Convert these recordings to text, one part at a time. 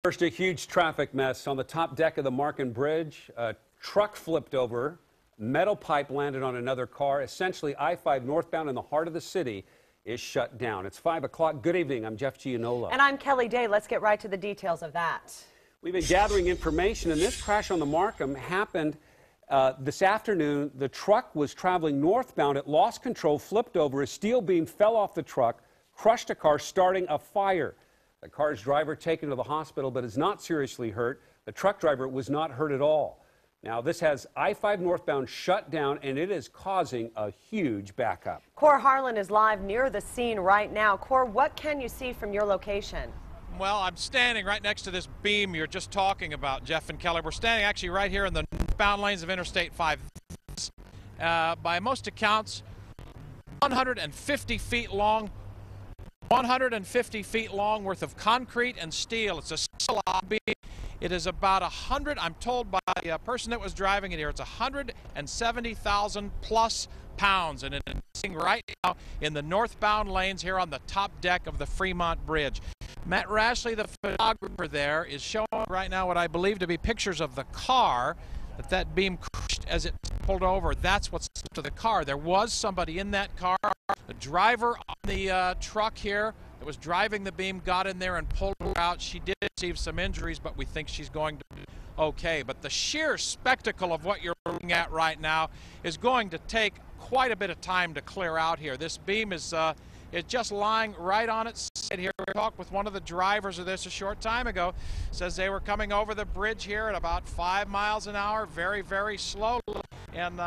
First, a huge traffic mess on the top deck of the Marquam Bridge. A truck flipped over. Metal pipe landed on another car. Essentially, I-5 northbound in the heart of the city is shut down. It's 5 o'clock. Good evening. I'm Jeff Gianola. And I'm Kelly Day. Let's get right to the details of that. We've been gathering information, and this crash on the Marquam happened this afternoon. The truck was traveling northbound. It lost control, flipped over. A steel beam fell off the truck, crushed a car, starting a fire. The car's driver taken to the hospital but is not seriously hurt. The truck driver was not hurt at all. Now, this has I-5 northbound shut down, and it is causing a huge backup. Kohr Harlan is live near the scene right now. Kohr, what can you see from your location? Well, I'm standing right next to this beam you're just talking about, Jeff and Kelly. We're standing actually right here in the northbound lanes of Interstate 5. By most accounts, 150 feet long. 150 feet long worth of concrete and steel. It's a slab beam. It is about 100, I'm told by a person that was driving it here, it's 170,000 plus pounds, and it's sitting right now in the northbound lanes here on the top deck of the Fremont Bridge. Matt Rashley, the photographer there, is showing right now what I believe to be pictures of the car that beam crushed as it pulled over. That's what's to the car. There was somebody in that car. The driver on the truck here that was driving the beam got in there and pulled her out. She did receive some injuries, but we think she's going to be okay. But the sheer spectacle of what you're looking at right now is going to take quite a bit of time to clear out here. This beam is just lying right on its side here. We talked with one of the drivers of this a short time ago. Says they were coming over the bridge here at about 5 miles an hour, very, very slowly. And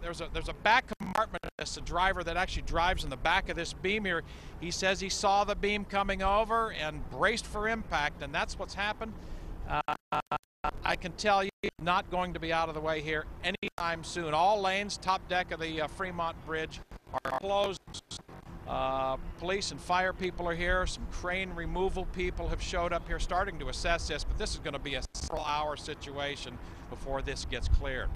there's a back compartment of this, a driver that actually drives in the back of this beam here. He says he saw the beam coming over and braced for impact, and that's what's happened. I can tell you, not going to be out of the way here anytime soon. All lanes, top deck of the Fremont Bridge are closed. Police and fire people are here. Some crane removal people have showed up here starting to assess this, but this is going to be a several-hour situation before this gets cleared.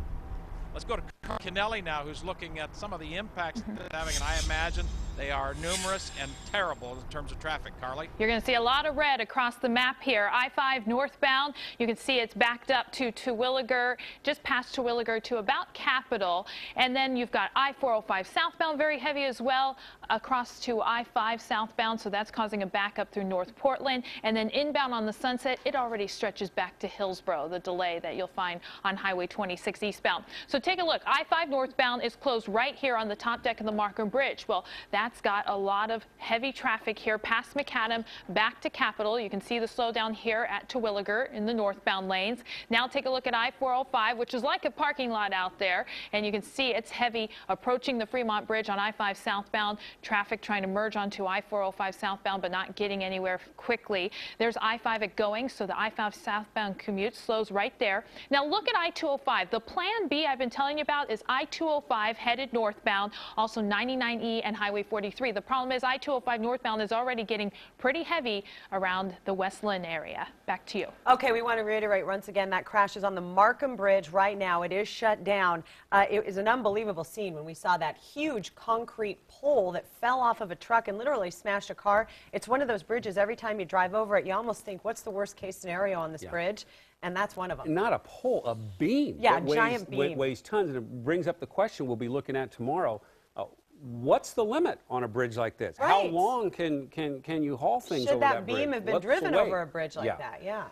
Let's go to Kennelly now, who's looking at some of the impacts that it's having, and I imagine they are numerous and terrible in terms of traffic. Carly? You're going to see a lot of red across the map here. I-5 northbound, you can see it's backed up to Terwilliger, just past Terwilliger to about Capitol. And then you've got I-405 southbound, very heavy as well, across to I-5 southbound, so that's causing a backup through North Portland. And then inbound on the Sunset, it already stretches back to Hillsborough, the delay that you'll find on Highway 26 eastbound. So take a look. I-5 northbound is closed right here on the top deck of the Marquam Bridge. Well, that's got a lot of heavy traffic here past Macadam back to Capitol. You can see the slowdown here at Terwilliger in the northbound lanes. Now take a look at I-405, which is like a parking lot out there, and you can see it's heavy approaching the Fremont Bridge on I-5 southbound. Traffic trying to merge onto I-405 southbound but not getting anywhere quickly. There's I-5 at Going, so the I-5 southbound commute slows right there. Now look at I-205. The plan B I've been telling you about is I-205 headed northbound, also 99E and Highway 43. The problem is I-205 northbound is already getting pretty heavy around the West Lynn area. Back to you. Okay, we want to reiterate once again that crash is on the Marquam Bridge right now. It is shut down. It is an unbelievable scene when we saw that huge concrete pole that fell off of a truck and literally smashed a car. It's one of those bridges, every time you drive over it, you almost think, what's the worst case scenario on this bridge? And that's one of them. Not a pole, a beam. Yeah, a giant beam. Weighs tons, and it brings up the question we'll be looking at tomorrow. What's the limit on a bridge like this? Right. How long can you haul things over that bridge? Should that beam have been driven over a bridge like that? Yeah.